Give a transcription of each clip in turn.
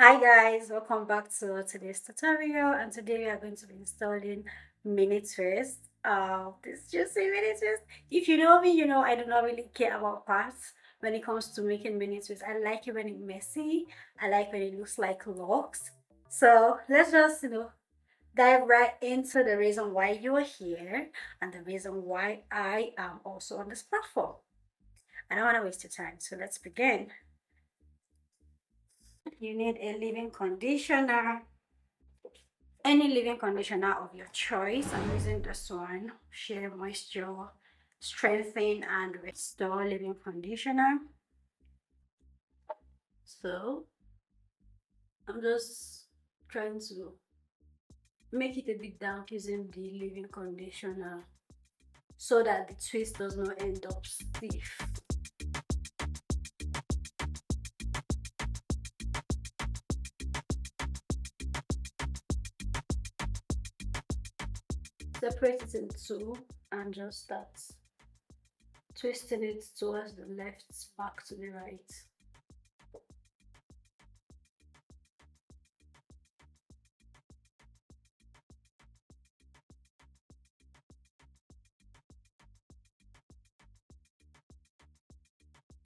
Hi guys, welcome back to today's tutorial, and today we are going to be installing mini twist. This is just a mini twist. If you know me, you know I do not really care about parts when it comes to making mini twist. I like it when it's messy. I like when it looks like locks. So let's just dive right into the reason why you are here and the reason why I am also on this platform. I don't want to waste your time, so let's begin. You need a leave-in conditioner. Any leave-in conditioner of your choice. I'm using this one, Shea Moisture Strengthen and Restore Leave-in Conditioner. So I'm just trying to make it a bit damp using the leave-in conditioner so that the twist does not end up stiff. Separate it in two and just start twisting it towards the left, back to the right.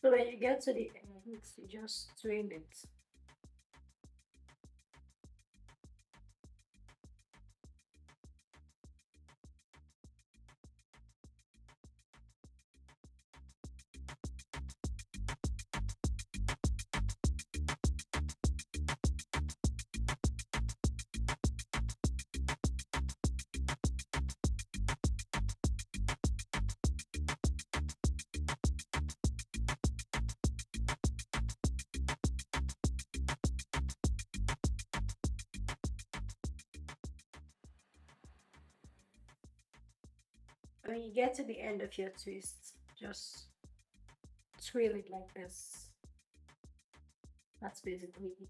So when you get to the end, you just twin it. When you get to the end of your twist, just twirl it like this. That's basically it.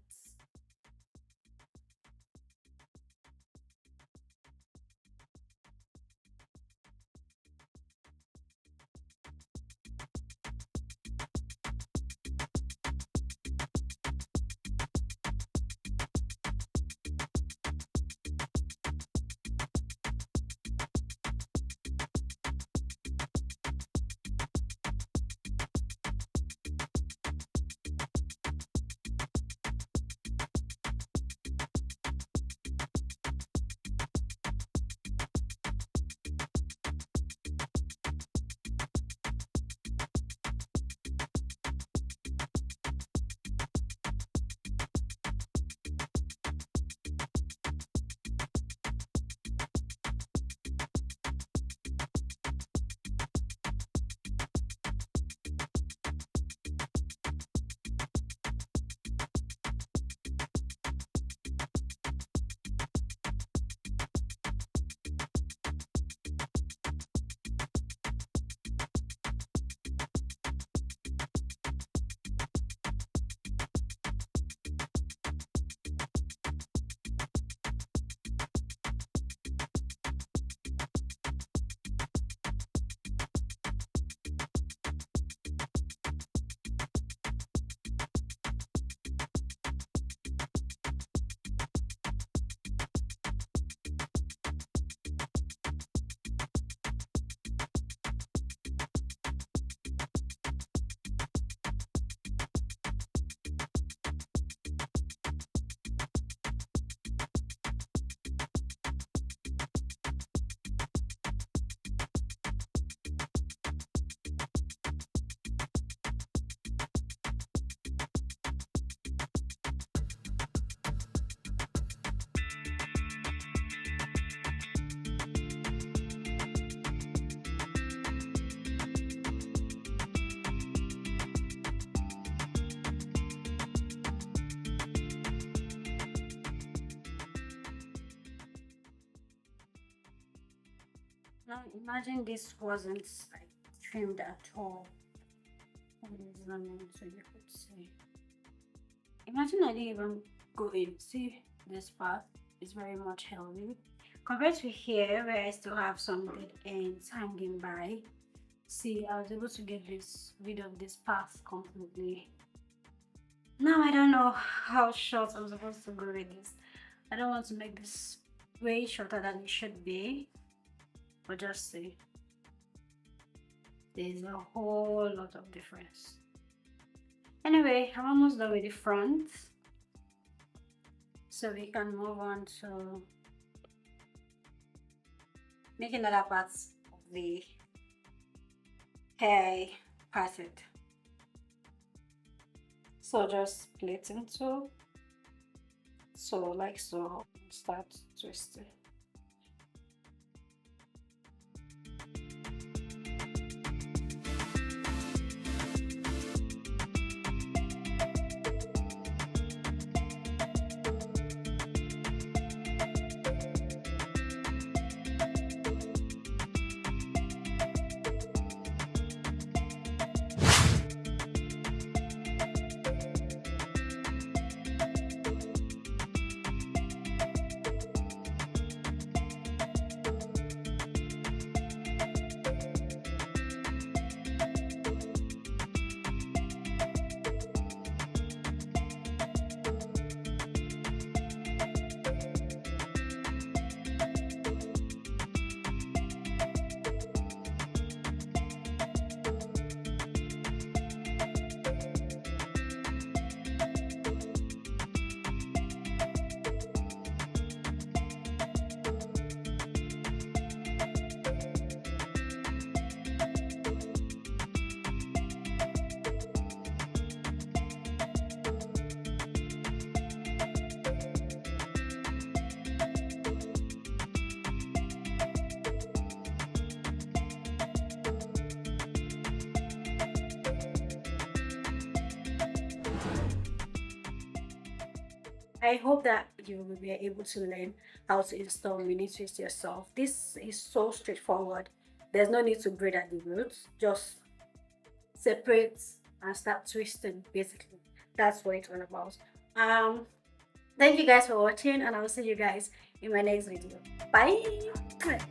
Now imagine this wasn't like trimmed at all. So you could see. Imagine I didn't even go in. See this part is very much healthy. Compared to here where I still have some dead ends hanging by. See, I was able to get rid of this path completely. Now I don't know how short I'm supposed to go with this. I don't want to make this way shorter than it should be, but just see, there's a whole lot of difference. Anyway, I'm almost done with the front, so we can move on to making other parts of the hair parted. So just split into, so like so, start twisting. I hope that you will be able to learn how to install mini twist yourself. This is so straightforward. There's no need to braid at the roots. Just separate and start twisting. Basically, that's what it's all about. Um, thank you guys for watching, and I'll see you guys in my next video. Bye.